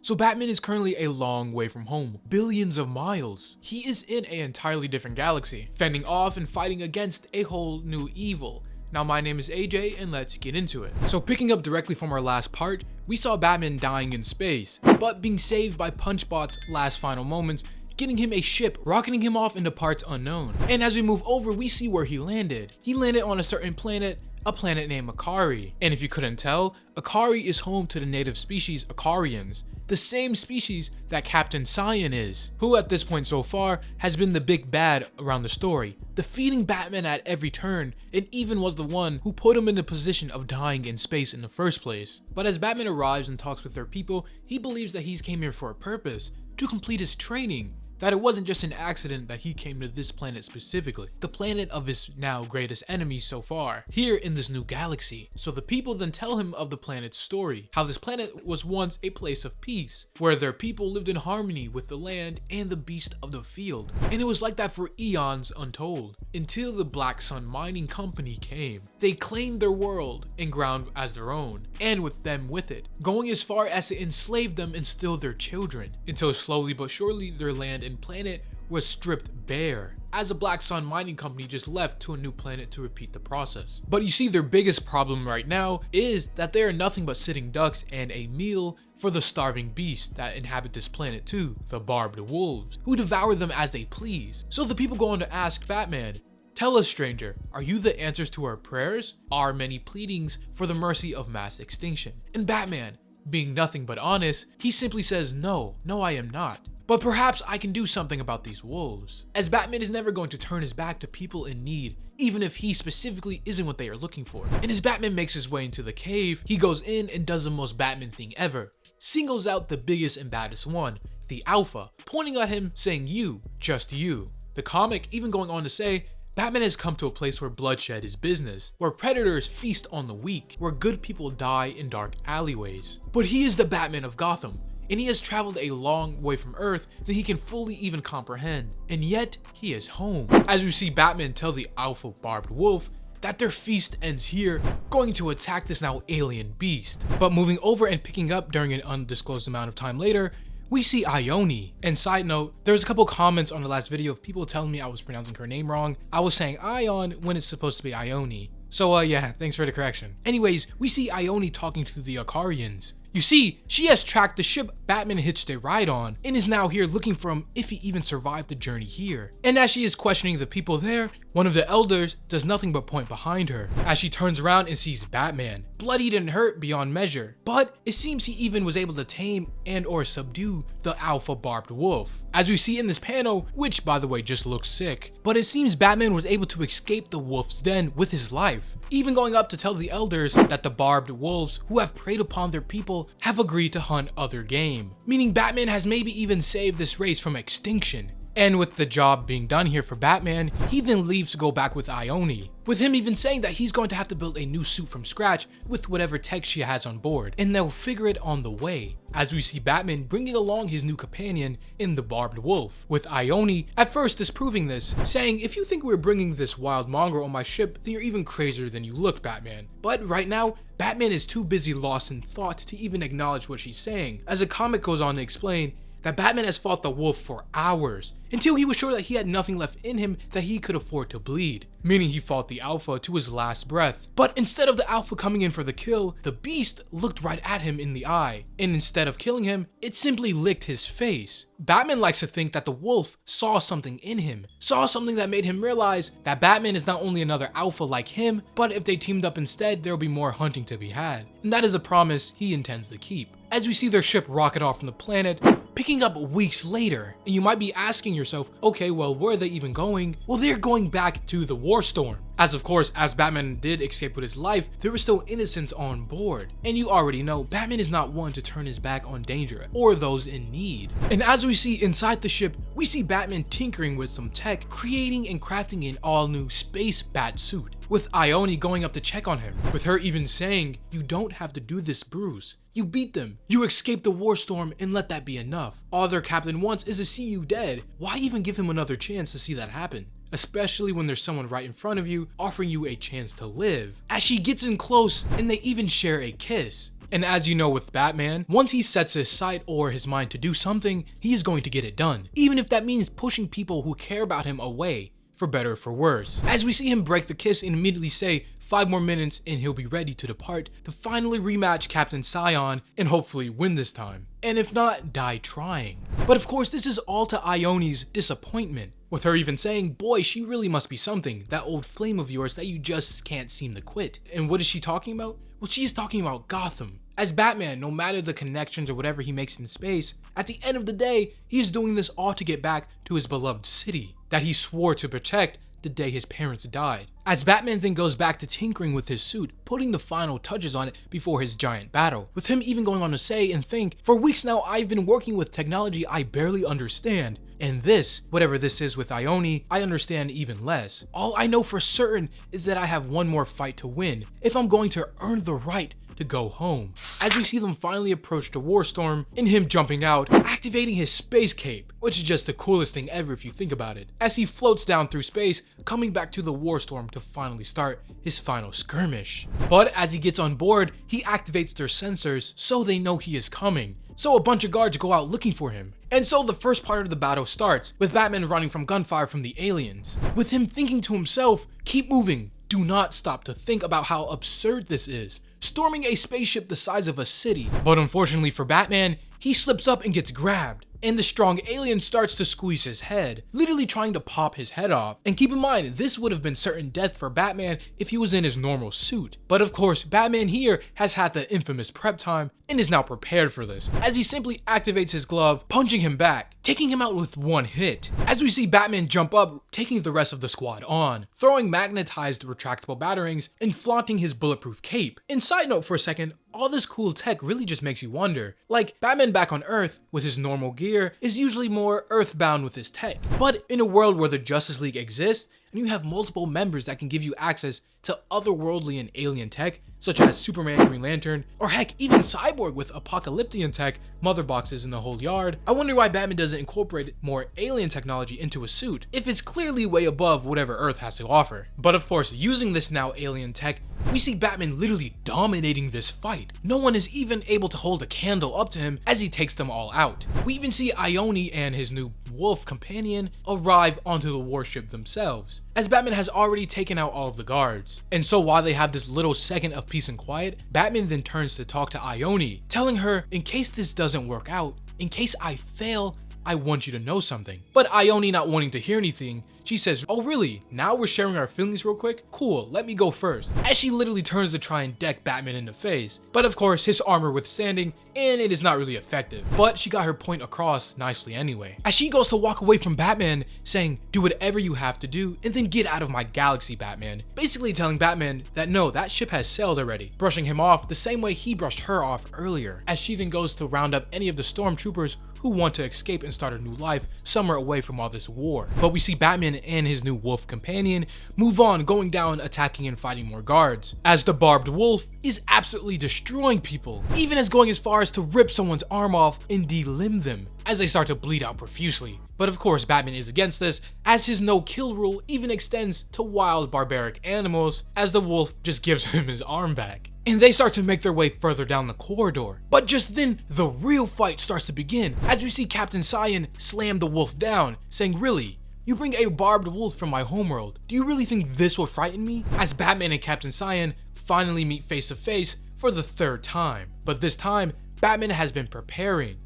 So Batman is currently a long way from home, billions of miles. He is in an entirely different galaxy, fending off and fighting against a whole new evil. Now my name is AJ and let's get into it. So picking up directly from our last part, we saw Batman dying in space, but being saved by Punchbot's last final moments, getting him a ship, rocketing him off into parts unknown. And as we move over, we see where he landed. He landed on a certain planet, a planet named Akari. And if you couldn't tell, Akari is home to the native species Akarians, the same species that Captain Cyan is, who at this point so far has been the big bad around the story, defeating Batman at every turn, and even was the one who put him in the position of dying in space in the first place. But as Batman arrives and talks with their people, he believes that he's came here for a purpose, to complete his training, that it wasn't just an accident that he came to this planet specifically, the planet of his now greatest enemy so far, here in this new galaxy. So the people then tell him of the planet's story, how this planet was once a place of peace, where their people lived in harmony with the land and the beast of the field. And it was like that for eons untold, until the Black Sun Mining Company came. They claimed their world and ground as their own, and with them with it, going as far as to enslave them and steal their children, until slowly but surely their land and planet was stripped bare, as the Black Sun Mining Company just left to a new planet to repeat the process. But you see, their biggest problem right now is that they are nothing but sitting ducks and a meal for the starving beasts that inhabit this planet too, the barbed wolves, who devour them as they please. So the people go on to ask Batman, "Tell us, stranger, are you the answers to our prayers? Our many pleadings for the mercy of mass extinction?" And Batman, being nothing but honest, he simply says, no, I am not. But perhaps I can do something about these wolves. As Batman is never going to turn his back to people in need, even if he specifically isn't what they are looking for. And as Batman makes his way into the cave, he goes in and does the most Batman thing ever. Singles out the biggest and baddest one, the Alpha, pointing at him saying, "You, just you." The comic even going on to say, Batman has come to a place where bloodshed is business, where predators feast on the weak, where good people die in dark alleyways. But he is the Batman of Gotham, and he has traveled a long way from Earth that he can fully even comprehend, and yet he is home. As we see Batman tell the Alpha Barbed Wolf that their feast ends here, going to attack this now alien beast. But moving over and picking up during an undisclosed amount of time later, we see Ione. And side note, there's a couple comments on the last video of people telling me I was pronouncing her name wrong. I was saying Ion when it's supposed to be Ione. So yeah, thanks for the correction. Anyways, we see Ione talking to the Akarians. You see, she has tracked the ship Batman hitched a ride on, and is now here looking for him if he even survived the journey here. And as she is questioning the people there, one of the elders does nothing but point behind her, as she turns around and sees Batman, bloodied and hurt beyond measure. But it seems he even was able to tame and or subdue the Alpha Barbed Wolf, as we see in this panel, which by the way just looks sick. But it seems Batman was able to escape the wolf's den with his life, even going up to tell the elders that the barbed wolves who have preyed upon their people have agreed to hunt other game, meaning Batman has maybe even saved this race from extinction. And with the job being done here for Batman, he then leaves to go back with Ione, with him even saying that he's going to have to build a new suit from scratch with whatever tech she has on board, and they'll figure it on the way. As we see Batman bringing along his new companion in the Barbed Wolf, with Ione at first disproving this, saying, "If you think we're bringing this wild mongrel on my ship, then you're even crazier than you look, Batman." But right now, Batman is too busy lost in thought to even acknowledge what she's saying, as the comic goes on to explain that Batman has fought the wolf for hours, until he was sure that he had nothing left in him that he could afford to bleed, meaning he fought the Alpha to his last breath. But instead of the Alpha coming in for the kill, the beast looked right at him in the eye, and instead of killing him, it simply licked his face. Batman likes to think that the wolf saw something in him, saw something that made him realize that Batman is not only another Alpha like him, but if they teamed up instead, there will be more hunting to be had. And that is a promise he intends to keep. As we see their ship rocket off from the planet, picking up weeks later, and you might be asking yourself, okay, well, where are they even going? Well, they're going back to the War Storm. As of course, as Batman did escape with his life, there were still innocents on board. And you already know, Batman is not one to turn his back on danger or those in need. And as we see inside the ship, we see Batman tinkering with some tech, creating and crafting an all-new space bat suit, with Ione going up to check on him, with her even saying, "You don't have to do this, Bruce. You beat them. You escaped the War Storm, and let that be enough. All their captain wants is to see you dead. Why even give him another chance to see that happen? Especially when there's someone right in front of you offering you a chance to live." As she gets in close, and they even share a kiss. And as you know with Batman, once he sets his sight or his mind to do something, he is going to get it done, even if that means pushing people who care about him away, for better or for worse. As we see him break the kiss and immediately say 5 more minutes and he'll be ready to depart to finally rematch Captain Scion and hopefully win this time. And if not, die trying. But of course, this is all to Ione's disappointment, with her even saying, boy, she really must be something, that old flame of yours that you just can't seem to quit. And what is she talking about? Well, she is talking about Gotham. As Batman, no matter the connections or whatever he makes in space, at the end of the day, he is doing this all to get back to his beloved city that he swore to protect the day his parents died. As Batman then goes back to tinkering with his suit, putting the final touches on it before his giant battle, with him even going on to say and think, for weeks now I've been working with technology I barely understand, and this, whatever this is with Ione, I understand even less. All I know for certain is that I have one more fight to win, if I'm going to earn the right to go home. As we see them finally approach the Warstorm, and him jumping out, activating his space cape, which is just the coolest thing ever if you think about it, as he floats down through space, coming back to the Warstorm to finally start his final skirmish. But as he gets on board, he activates their sensors so they know he is coming. So a bunch of guards go out looking for him. And so the first part of the battle starts, with Batman running from gunfire from the aliens, with him thinking to himself, keep moving, do not stop to think about how absurd this is, storming a spaceship the size of a city. But unfortunately for Batman, he slips up and gets grabbed, and the strong alien starts to squeeze his head, literally trying to pop his head off. And keep in mind, this would have been certain death for Batman if he was in his normal suit. But of course, Batman here has had the infamous prep time and is now prepared for this, as he simply activates his glove, punching him back, taking him out with one hit. As we see Batman jump up, taking the rest of the squad on, throwing magnetized retractable batarangs and flaunting his bulletproof cape. And side note for a second, all this cool tech really just makes you wonder, like Batman back on Earth with his normal gear is usually more earthbound with his tech, but in a world where the Justice League exists and you have multiple members that can give you access to otherworldly and alien tech, such as Superman, Green Lantern, or heck, even Cyborg with apocalyptic tech, mother boxes in the whole yard, I wonder why Batman doesn't incorporate more alien technology into a suit, if it's clearly way above whatever Earth has to offer. But of course, using this now alien tech, we see Batman literally dominating this fight. No one is even able to hold a candle up to him as he takes them all out. We even see Ione and his new wolf companion arrive onto the warship themselves, as Batman has already taken out all of the guards. And so while they have this little second of peace and quiet, Batman then turns to talk to Ione, telling her, in case this doesn't work out, in case I fail, I want you to know something. But Ione, not wanting to hear anything, she says, oh really? Now we're sharing our feelings real quick? Cool, let me go first. As she literally turns to try and deck Batman in the face. But of course, his armor withstanding, and it is not really effective. But she got her point across nicely anyway. As she goes to walk away from Batman, saying, do whatever you have to do, and then get out of my galaxy, Batman. Basically telling Batman that no, that ship has sailed already. Brushing him off the same way he brushed her off earlier. As she then goes to round up any of the stormtroopers who want to escape and start a new life somewhere away from all this war. But we see Batman and his new wolf companion move on, going down, attacking and fighting more guards, as the barbed wolf is absolutely destroying people, even as going as far as to rip someone's arm off and delimb them as they start to bleed out profusely. But of course, Batman is against this, as his no-kill rule even extends to wild barbaric animals, as the wolf just gives him his arm back. And they start to make their way further down the corridor. But just then, the real fight starts to begin, as we see Captain Scion slam the wolf down, saying, really? You bring a barbed wolf from my homeworld. Do you really think this will frighten me? As Batman and Captain Scion finally meet face to face for the third time. But this time, Batman has been preparing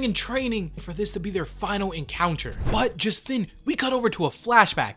and training for this to be their final encounter. But just then, we cut over to a flashback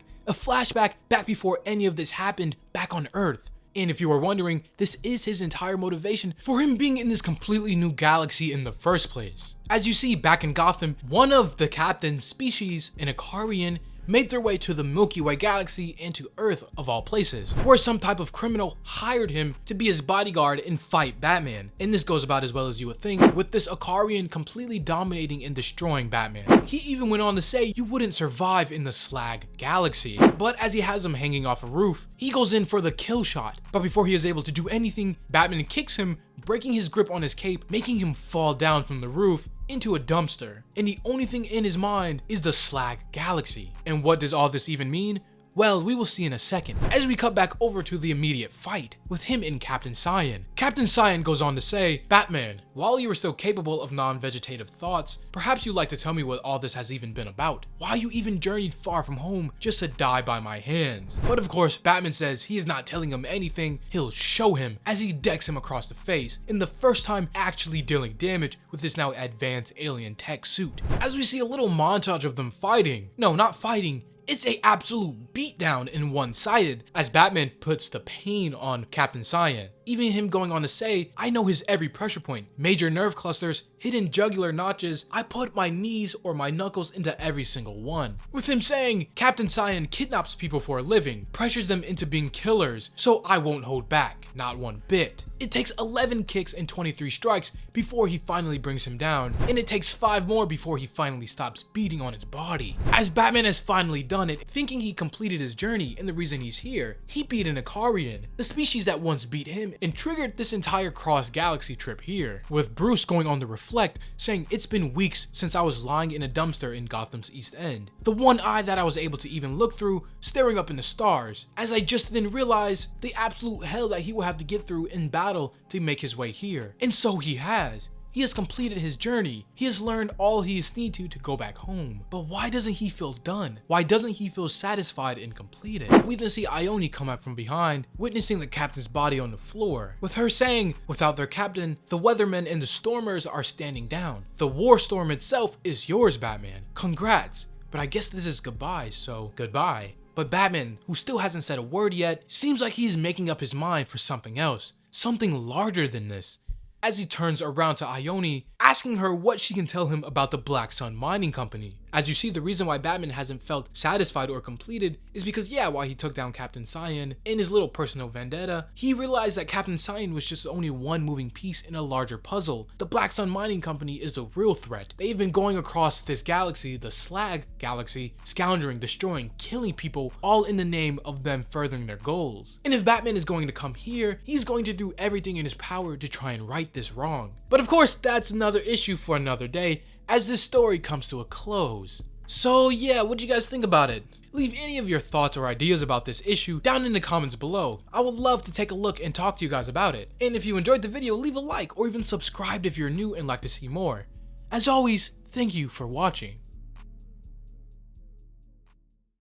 back before any of this happened back on Earth. And if you were wondering, this is his entire motivation for him being in this completely new galaxy in the first place. As you see, back in Gotham, one of the captain's species, an Ikarian, made their way to the Milky Way galaxy and to Earth of all places, where some type of criminal hired him to be his bodyguard and fight Batman. And this goes about as well as you would think, with this Ikarian completely dominating and destroying Batman. He even went on to say you wouldn't survive in the Slag galaxy. But as he has him hanging off a roof, he goes in for the kill shot. But before he is able to do anything, Batman kicks him, breaking his grip on his cape, making him fall down from the roof into a dumpster. And the only thing in his mind is the Slag galaxy. And what does all this even mean? Well, we will see in a second, as we cut back over to the immediate fight with him and Captain Cyan. Captain Cyan goes on to say, "Batman, while you are still capable of non-vegetative thoughts, perhaps you'd like to tell me what all this has even been about. Why you even journeyed far from home just to die by my hands?" But of course, Batman says he is not telling him anything, he'll show him, as he decks him across the face, in the first time actually dealing damage with his now advanced alien tech suit. As we see a little montage of them fighting. No, not fighting. It's a absolute beatdown and one-sided, as Batman puts the pain on Captain Cyan. Even him going on to say, "I know his every pressure point, major nerve clusters, hidden jugular notches, I put my knees or my knuckles into every single one." With him saying, Captain Cyan kidnaps people for a living, pressures them into being killers, so I won't hold back, not one bit. It takes 11 kicks and 23 strikes before he finally brings him down, and it takes 5 more before he finally stops beating on his body. As Batman has finally done it, thinking he completed his journey and the reason he's here, he beat an Ikarian, the species that once beat him and triggered this entire cross-galaxy trip here, with Bruce going on to reflect, saying, "It's been weeks since I was lying in a dumpster in Gotham's East End. The one eye that I was able to even look through, staring up in the stars, as I just then realized the absolute hell that he will have to get through in battle to make his way here." And so he has. He has completed his journey. He has learned all he needs to go back home. But why doesn't he feel done? Why doesn't he feel satisfied and completed? We then see Ione come up from behind, witnessing the captain's body on the floor, with her saying, "Without their captain, the weathermen and the stormers are standing down. The war storm itself is yours, Batman. Congrats. But I guess this is goodbye, so goodbye." But Batman, who still hasn't said a word yet, seems like he's making up his mind for something else, something larger than this, as he turns around to Ione, asking her what she can tell him about the Black Sun Mining Company. As you see, the reason why Batman hasn't felt satisfied or completed is because, yeah, while he took down Captain Cyan in his little personal vendetta, he realized that Captain Cyan was just only one moving piece in a larger puzzle. The Black Sun Mining Company is the real threat. They've been going across this galaxy, the Slag Galaxy, scoundering, destroying, killing people, all in the name of them furthering their goals. And if Batman is going to come here, he's going to do everything in his power to try and right this wrong. But of course, that's another issue for another day, as this story comes to a close. So yeah, what do you guys think about it? Leave any of your thoughts or ideas about this issue down in the comments below. I would love to take a look and talk to you guys about it. And if you enjoyed the video, leave a like or even subscribe if you're new and like to see more. As always, thank you for watching.